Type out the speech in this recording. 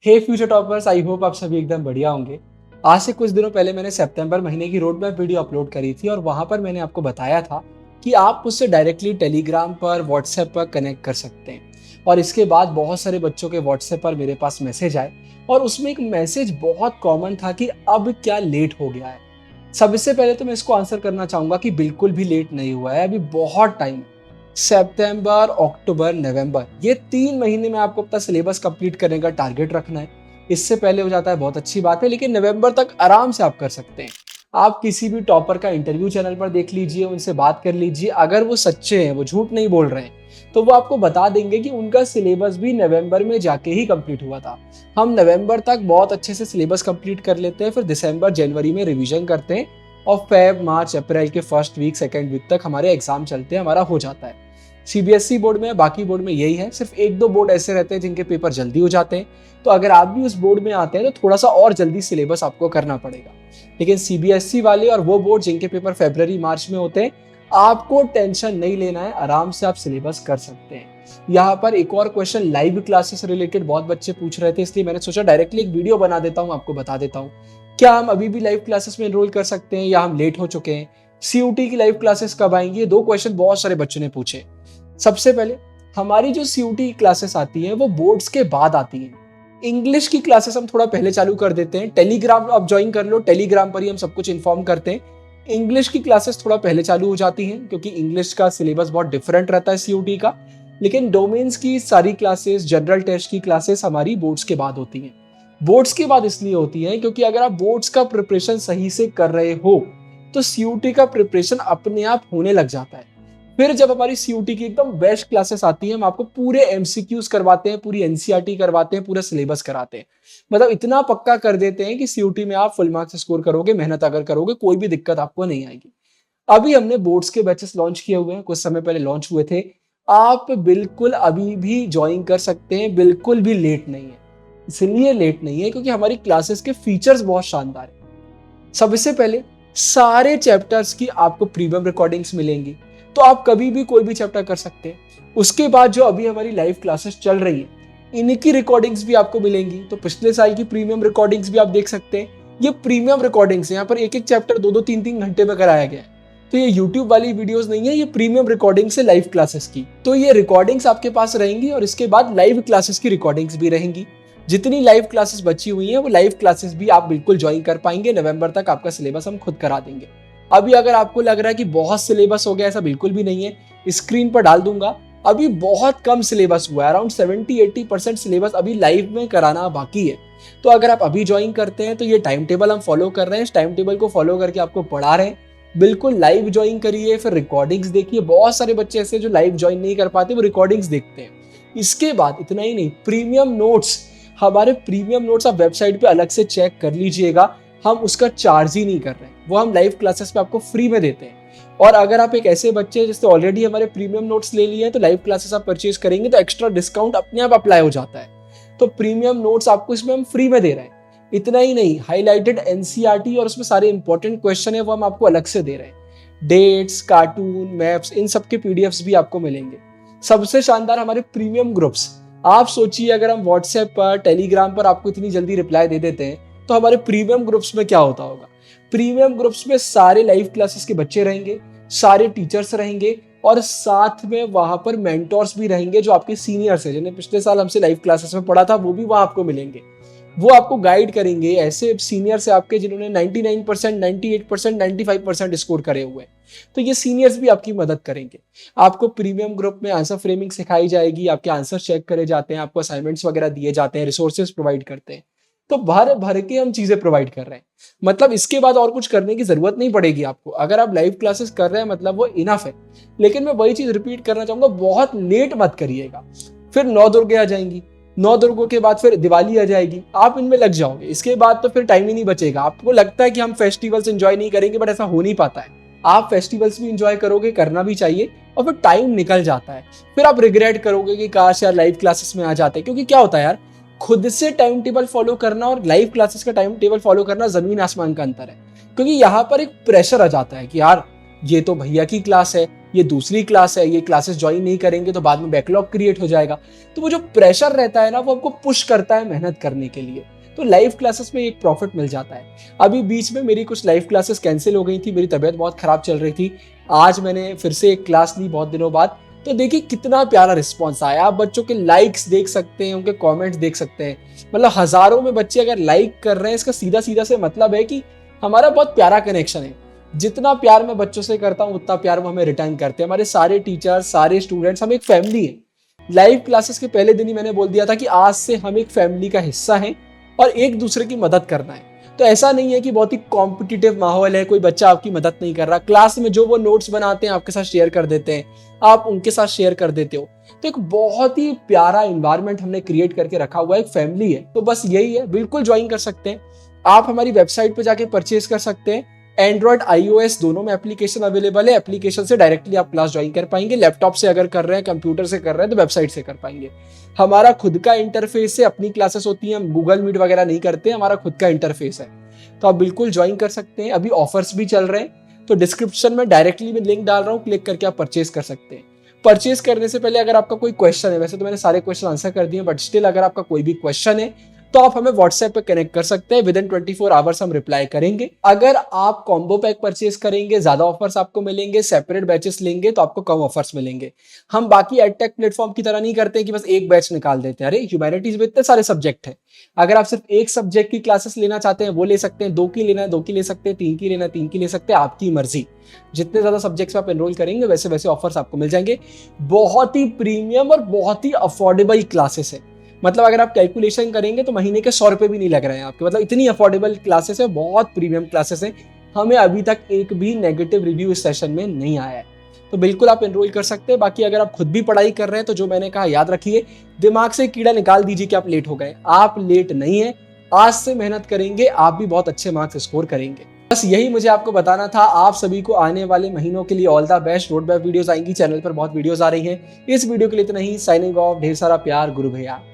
Hey future toppers, I hope आप सभी एकदम बढ़िया होंगे। आज से कुछ दिनों पहले मैंने सितंबर महीने की रोड मैप वीडियो अपलोड करी थी और वहां पर मैंने आपको बताया था कि आप मुझसे डायरेक्टली टेलीग्राम पर व्हाट्सएप पर कनेक्ट कर सकते हैं। और इसके बाद बहुत सारे बच्चों के व्हाट्सएप पर मेरे पास मैसेज आए और उसमें एक मैसेज बहुत कॉमन था कि अब क्या लेट हो गया है। सबसे पहले तो मैं इसको आंसर करना चाहूंगा कि बिल्कुल भी लेट नहीं हुआ है, अभी बहुत टाइम है। सितंबर, अक्टूबर, नवंबर, ये 3 महीने में आपको अपना सिलेबस कंप्लीट करने का टारगेट रखना है। इससे पहले हो जाता है बहुत अच्छी बात है, लेकिन नवंबर तक आराम से आप कर सकते हैं। आप किसी भी टॉपर का इंटरव्यू चैनल पर देख लीजिए, उनसे बात कर लीजिए। अगर वो सच्चे हैं, वो झूठ नहीं बोल रहे हैं, तो वो आपको बता देंगे कि उनका सिलेबस भी नवंबर में जाके ही कंप्लीट हुआ था। हम नवंबर तक बहुत अच्छे से सिलेबस कंप्लीट कर लेते हैं, फिर दिसंबर जनवरी में रिवीजन करते हैं और फेब मार्च अप्रैल के फर्स्ट वीक सेकेंड वीक तक हमारे एग्जाम चलते हैं, हमारा हो जाता है। सीबीएसई बोर्ड में, बाकी बोर्ड में यही है। सिर्फ एक दो बोर्ड ऐसे रहते हैं जिनके पेपर जल्दी हो जाते हैं, तो अगर आप भी उस बोर्ड में आते हैं तो थोड़ा सा और जल्दी सिलेबस आपको करना पड़ेगा। लेकिन सीबीएसई वाले और वो बोर्ड जिनके पेपर फरवरी मार्च में होते हैं, आपको टेंशन नहीं लेना है, आराम से आप सिलेबस कर सकते हैं। यहाँ पर एक और क्वेश्चन लाइव क्लासेस रिलेटेड बहुत बच्चे पूछ रहे थे, इसलिए मैंने सोचा डायरेक्टली एक वीडियो बना देता हूँ, आपको बता देता हूँ क्या हम अभी भी लाइव क्लासेस में एनरोल कर सकते हैं या हम लेट हो चुके हैं। सीयूटी की लाइव क्लासेस कब आएंगी, ये 2 क्वेश्चन बहुत सारे बच्चों ने पूछे। सबसे पहले हमारी जो सीयूटी क्लासेस आती हैं वो बोर्ड्स के बाद आती हैं। इंग्लिश की क्लासेस हम थोड़ा पहले चालू कर देते हैं। टेलीग्राम आप ज्वाइन कर लो, टेलीग्राम पर ही हम सब कुछ इन्फॉर्म करते हैं। इंग्लिश की क्लासेस थोड़ा पहले चालू हो जाती हैं क्योंकि इंग्लिश का सिलेबस बहुत डिफरेंट रहता है सीयूटी का। लेकिन डोमेन्स की सारी क्लासेस, जनरल टेस्ट की क्लासेस हमारी बोर्ड्स के बाद होती हैं। बोर्ड्स के बाद इसलिए होती हैं क्योंकि अगर आप बोर्ड्स का प्रिपरेशन सही से कर रहे हो तो सीयूटी का प्रिपरेशन अपने आप होने लग जाता है। फिर जब हमारी सीयूटी की एकदम बेस्ट क्लासेस आती है, हम आपको पूरे एमसीक्यूज करवाते हैं, पूरी एनसीईआरटी करवाते हैं, पूरा सिलेबस कराते हैं। मतलब इतना पक्का कर देते हैं कि सीयूटी में आप फुल मार्क्स स्कोर करोगे, मेहनत अगर करोगे, कोई भी दिक्कत आपको नहीं आएगी। अभी हमने बोर्ड्स के बैचेस लॉन्च किए हुए हैं, कुछ समय पहले लॉन्च हुए थे। आप बिल्कुल अभी भी ज्वाइन कर सकते हैं, बिल्कुल भी लेट नहीं है। इसलिए लेट नहीं है क्योंकि हमारी क्लासेस के फीचर्स बहुत शानदार है। सबसे पहले सारे चैप्टर्स की आपको प्रीमियम रिकॉर्डिंग्स मिलेंगी, तो आप कभी भी कोई भी चैप्टर कर सकते हैं। उसके बाद जो अभी हमारी लाइव क्लासेस चल रही है, इनकी रिकॉर्डिंग्स भी आपको मिलेंगी। तो पिछले साल की प्रीमियम रिकॉर्डिंग्स भी आप देख सकते हैं। ये प्रीमियम रिकॉर्डिंग्स है, यहाँ पर एक एक चैप्टर 2-2 3-3 घंटे में कराया गया है। तो ये YouTube वाली वीडियोस नहीं है, ये प्रीमियम रिकॉर्डिंग्स है लाइव क्लासेस की। तो ये रिकॉर्डिंग्स आपके पास रहेंगी और इसके बाद लाइव क्लासेस की रिकॉर्डिंग्स भी रहेंगी। जितनी लाइव क्लासेस बची हुई हैं वो लाइव क्लासेस भी आप बिल्कुल ज्वाइन कर पाएंगे। नवंबर तक आपका सिलेबस हम खुद करा देंगे। अभी अगर आपको लग रहा है कि बहुत सिलेबस हो गया, ऐसा बिल्कुल भी नहीं है। स्क्रीन पर डाल दूंगा, अभी बहुत कम सिलेबस हुआ है, अराउंड 70-80% सिलेबस अभी लाइव में कराना बाकी है। तो अगर आप अभी ज्वाइन करते हैं तो ये टाइम टेबल हम फॉलो कर रहे हैं, इस टाइम टेबल को फॉलो करके आपको पढ़ा रहे हैं। बिल्कुल लाइव ज्वाइन करिए, फिर रिकॉर्डिंग्स देखिए। बहुत सारे बच्चे ऐसे जो लाइव ज्वाइन नहीं कर पाते, वो रिकॉर्डिंग्स देखते हैं। इसके बाद इतना ही नहीं, प्रीमियम नोट्स, हमारे प्रीमियम नोट्स आप वेबसाइट पे अलग से चेक कर लीजिएगा। हम उसका चार्ज ही नहीं कर रहे हैं, वो हम लाइव क्लासेस पे आपको फ्री में देते हैं। और अगर आप एक ऐसे बच्चे जिसने ऑलरेडी हमारे प्रीमियम नोट्स ले लिए हैं, तो लाइव क्लासेस आप परचेज करेंगे तो एक्स्ट्रा डिस्काउंट अपने आप अप्लाई हो जाता है। तो प्रीमियम नोट्स आपको इसमें हम फ्री में दे रहे हैं। इतना ही नहीं, हाईलाइटेड एनसीईआरटी और उसमें सारे इंपॉर्टेंट क्वेश्चन है वो हम आपको अलग से दे रहे हैं। डेट्स, कार्टून, मैप्स, इन सब के पीडीएफ्स भी आपको मिलेंगे। सबसे शानदार हमारे प्रीमियम ग्रुप्स। आप सोचिए अगर हम व्हाट्सएप पर, टेलीग्राम पर आपको इतनी जल्दी रिप्लाई दे देते हैं, तो हमारे प्रीमियम ग्रुप्स में क्या होता होगा। प्रीमियम ग्रुप्स में सारे लाइव क्लासेस के बच्चे रहेंगे, सारे टीचर्स रहेंगे और साथ में वहां पर मेंटोर्स भी रहेंगे जो आपके सीनियर्स हैं, जिन्हें पिछले साल हमसे लाइव क्लासेस में पढ़ा था, वो भी वहां आपको मिलेंगे। वो आपको गाइड करेंगे। ऐसे सीनियर्स है आपके जिन्होंने 99%, 98%, 95% स्कोर करे हुए हैं, तो ये सीनियर्स भी आपकी मदद करेंगे। आपको प्रीमियम ग्रुप में आंसर फ्रेमिंग सिखाई जाएगी, आपके आंसर चेक करे जाते हैं, आपको असाइनमेंट्स वगैरह दिए जाते हैं, रिसोर्सेज प्रोवाइड करते हैं। तो भर भर के हम चीजें प्रोवाइड कर रहे हैं। मतलब इसके बाद और कुछ करने की जरूरत नहीं पड़ेगी आपको। अगर आप लाइव क्लासेस कर रहे हैं मतलब वो इनफ है। लेकिन मैं वही चीज रिपीट करना चाहूंगा, बहुत लेट मत करिएगा। फिर 9 दुर्गे आ जाएंगी, 9 दुर्गों के बाद फिर दिवाली आ जाएगी, आप इनमें लग जाओगे। इसके बाद तो फिर टाइम ही नहीं बचेगा। आपको लगता है कि हम फेस्टिवल्स एंजॉय नहीं करेंगे, बट ऐसा हो नहीं पाता है। आप फेस्टिवल्स भी एंजॉय करोगे, करना भी चाहिए, और फिर टाइम निकल जाता है। फिर आप रिग्रेट करोगे कि काश यार लाइव क्लासेस में आ जाते। क्योंकि क्या होता है यार, खुद से टाइम टेबल फॉलो करना और लाइव क्लासेस का टाइम टेबल फॉलो करना जमीन आसमान का अंतर है। क्योंकि यहाँ पर एक प्रेशर आ जाता है कि यार ये तो भैया की क्लास है, ये दूसरी क्लास है, ये क्लासेस ज्वाइन नहीं करेंगे तो बाद में बैकलॉग क्रिएट हो जाएगा। तो वो जो प्रेशर रहता है ना, वो आपको पुश करता है मेहनत करने के लिए। तो लाइव क्लासेस में एक प्रॉफिट मिल जाता है। अभी बीच में मेरी कुछ लाइव क्लासेस कैंसिल हो गई थी, मेरी तबीयत बहुत खराब चल रही थी। आज मैंने फिर से एक क्लास ली बहुत दिनों बाद। तो देखिए कितना प्यारा रिस्पॉन्स आया। आप बच्चों के लाइक्स देख सकते हैं, उनके कमेंट्स देख सकते हैं। मतलब हजारों में बच्चे अगर लाइक कर रहे हैं, इसका सीधा सीधा से मतलब है कि हमारा बहुत प्यारा कनेक्शन है। जितना प्यार मैं बच्चों से करता हूँ उतना प्यार वो हमें रिटर्न करते हैं। हमारे सारे टीचर्स, सारे स्टूडेंट्स, हम एक फैमिली है। लाइव क्लासेस के पहले दिन ही मैंने बोल दिया था कि आज से हम एक फैमिली का हिस्सा हैं और एक दूसरे की मदद करना है। तो ऐसा नहीं है कि बहुत ही कॉम्पिटिटिव माहौल है, कोई बच्चा आपकी मदद नहीं कर रहा। क्लास में जो वो नोट्स बनाते हैं आपके साथ शेयर कर देते हैं, आप उनके साथ शेयर कर देते हो। तो एक बहुत ही प्यारा इन्वायरमेंट हमने क्रिएट करके रखा हुआ है, एक फैमिली है। तो बस यही है, बिल्कुल ज्वाइन कर सकते हैं। आप हमारी वेबसाइट पर जाके परचेज कर सकते हैं। एंड्रॉइड iOS दोनों में एप्लीकेशन अवेलेबल है। एप्लीकेशन से डायरेक्टली आप क्लास ज्वाइन कर पाएंगे। लैपटॉप से अगर कर रहे हैं, कंप्यूटर से कर रहे हैं तो वेबसाइट से कर पाएंगे। हमारा खुद का इंटरफेस है, अपनी क्लासेस होती हैं, हम गूगल मीट वगैरह नहीं करते, हमारा खुद का इंटरफेस है। तो आप बिल्कुल ज्वाइन कर सकते हैं। अभी ऑफर्स भी चल रहे हैं, तो डिस्क्रिप्शन में डायरेक्टली मैं लिंक डाल रहा हूँ, क्लिक करके आप परचेज कर सकते हैं। परचेज करने से पहले अगर आपका कोई क्वेश्चन है, वैसे तो मैंने सारे क्वेश्चन आंसर कर दिए, बट स्टिल अगर आपका कोई भी क्वेश्चन है तो आप हमें व्हाट्सएप पे कनेक्ट कर सकते हैं। विद इन 24 आवर्स हम रिप्लाई करेंगे। अगर आप कॉम्बो पैक परचेज करेंगे, ज्यादा ऑफर्स आपको मिलेंगे। सेपरेट बैचेस लेंगे तो आपको कम ऑफर्स मिलेंगे। हम बाकी एडटेक प्लेटफॉर्म की तरह नहीं करते कि बस एक बैच निकाल देते हैं। अरे ह्यूमैनिटीज में इतने सारे सब्जेक्ट हैं। अगर आप सिर्फ एक सब्जेक्ट की क्लासेस लेना चाहते हैं वो ले सकते हैं, 2 की लेना है 2 की ले सकते हैं, 3 की लेना है 3 की ले सकते हैं, आपकी मर्जी। जितने ज्यादा सब्जेक्ट्स में आप एनरोल करेंगे वैसे वैसे ऑफर्स आपको मिल जाएंगे। बहुत ही प्रीमियम और बहुत ही अफोर्डेबल क्लासेस है। मतलब अगर आप कैलकुलेशन करेंगे तो महीने के 100 रुपए भी नहीं लग रहे हैं आपके। मतलब इतनी अफोर्डेबल क्लासेस है, बहुत प्रीमियम क्लासेस है। हमें अभी तक एक भी नेगेटिव रिव्यू इस सेशन में नहीं आया है। तो बिल्कुल आप एनरोल कर सकते हैं। बाकी अगर आप खुद भी पढ़ाई कर रहे हैं तो जो मैंने कहा याद रखिए, दिमाग से कीड़ा निकाल दीजिए कि आप लेट हो गए। आप लेट नहीं है, आज से मेहनत करेंगे, आप भी बहुत अच्छे मार्क्स स्कोर करेंगे। बस यही मुझे आपको बताना था। आप सभी को आने वाले महीनों के लिए all the best. Road map videos आएंगी, चैनल पर बहुत वीडियोस आ रही हैं। इस वीडियो के लिए इतना ही। साइनिंग ऑफ, ढेर सारा प्यार, गुरु भैया।